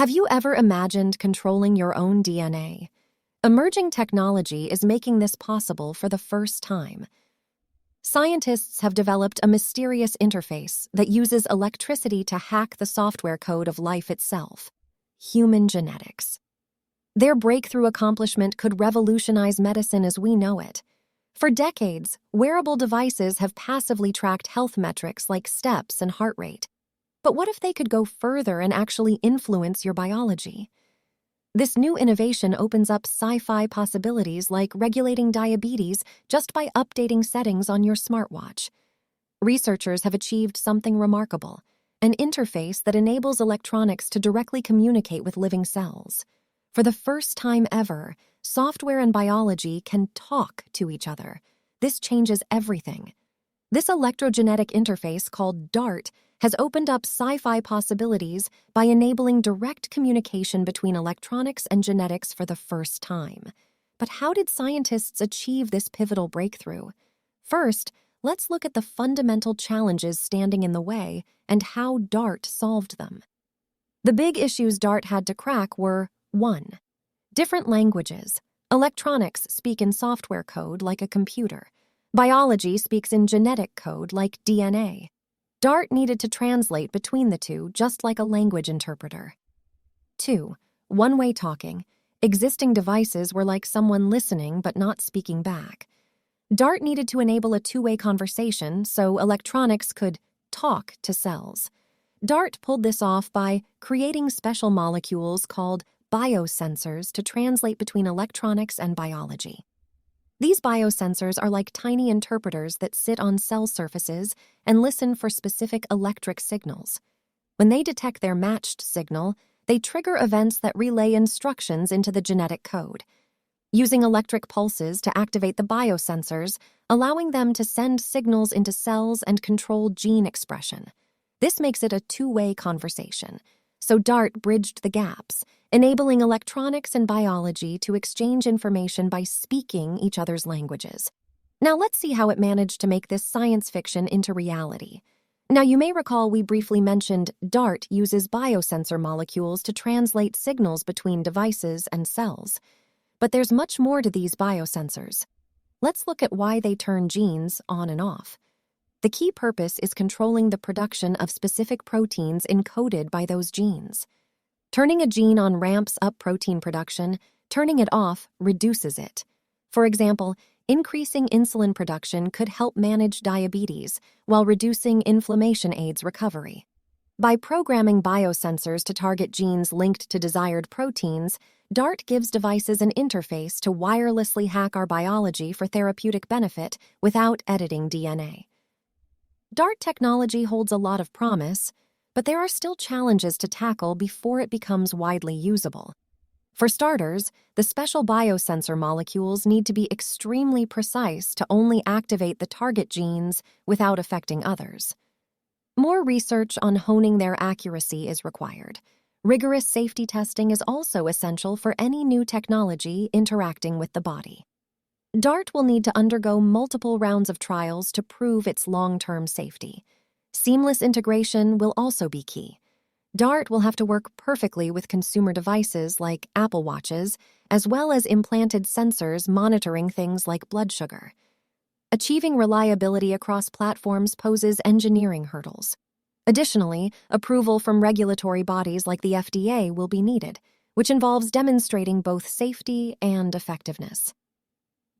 Have you ever imagined controlling your own DNA? Emerging technology is making this possible for the first time. Scientists have developed a mysterious interface that uses electricity to hack the software code of life itself: human genetics. Their breakthrough accomplishment could revolutionize medicine as we know it. For decades, wearable devices have passively tracked health metrics like steps and heart rate. But what if they could go further and actually influence your biology? This new innovation opens up sci-fi possibilities like regulating diabetes just by updating settings on your smartwatch. Researchers have achieved something remarkable: an interface that enables electronics to directly communicate with living cells. For the first time ever, software and biology can talk to each other. This changes everything. This electrogenetic interface, called DART, has opened up sci-fi possibilities by enabling direct communication between electronics and genetics for the first time. But how did scientists achieve this pivotal breakthrough? First, let's look at the fundamental challenges standing in the way and how DART solved them. The big issues DART had to crack were: 1. Different languages. Electronics speak in software code like a computer. Biology speaks in genetic code like DNA. DART needed to translate between the two just like a language interpreter. 2. One-way talking. Existing devices were like someone listening but not speaking back. DART needed to enable a two-way conversation so electronics could talk to cells. DART pulled this off by creating special molecules called biosensors to translate between electronics and biology. These biosensors are like tiny interpreters that sit on cell surfaces and listen for specific electric signals. When they detect their matched signal, they trigger events that relay instructions into the genetic code, using electric pulses to activate the biosensors, allowing them to send signals into cells and control gene expression. This makes it a two-way conversation. So DART bridged the gaps, enabling electronics and biology to exchange information by speaking each other's languages. Now let's see how it managed to make this science fiction into reality. Now you may recall we briefly mentioned DART uses biosensor molecules to translate signals between devices and cells. But there's much more to these biosensors. Let's look at why they turn genes on and off. The key purpose is controlling the production of specific proteins encoded by those genes. Turning a gene on ramps up protein production, turning it off reduces it. For example, increasing insulin production could help manage diabetes, while reducing inflammation aids recovery. By programming biosensors to target genes linked to desired proteins, DART gives devices an interface to wirelessly hack our biology for therapeutic benefit without editing DNA. DART technology holds a lot of promise, but there are still challenges to tackle before it becomes widely usable. For starters, the special biosensor molecules need to be extremely precise to only activate the target genes without affecting others. More research on honing their accuracy is required. Rigorous safety testing is also essential for any new technology interacting with the body. DART will need to undergo multiple rounds of trials to prove its long-term safety. Seamless integration will also be key. DART will have to work perfectly with consumer devices like Apple Watches, as well as implanted sensors monitoring things like blood sugar. Achieving reliability across platforms poses engineering hurdles. Additionally, approval from regulatory bodies like the FDA will be needed, which involves demonstrating both safety and effectiveness.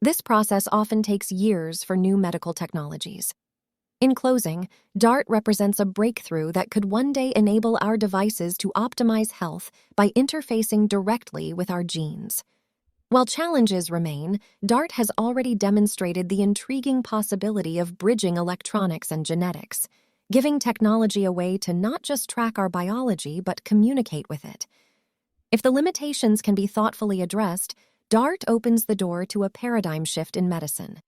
This process often takes years for new medical technologies. In closing, DART represents a breakthrough that could one day enable our devices to optimize health by interfacing directly with our genes. While challenges remain, DART has already demonstrated the intriguing possibility of bridging electronics and genetics, giving technology a way to not just track our biology but communicate with it. If the limitations can be thoughtfully addressed, DART opens the door to a paradigm shift in medicine.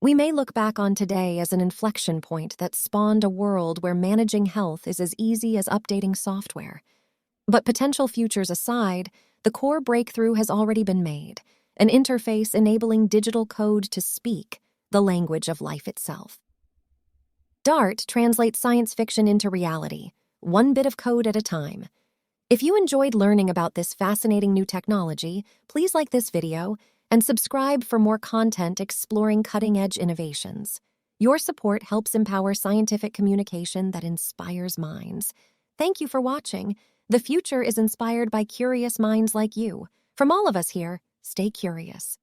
We may look back on today as an inflection point that spawned a world where managing health is as easy as updating software. But potential futures aside, the core breakthrough has already been made, an interface enabling digital code to speak the language of life itself. DART translates science fiction into reality, one bit of code at a time. If you enjoyed learning about this fascinating new technology, please like this video and subscribe for more content exploring cutting-edge innovations. Your support helps empower scientific communication that inspires minds. Thank you for watching. The future is inspired by curious minds like you. From all of us here, stay curious.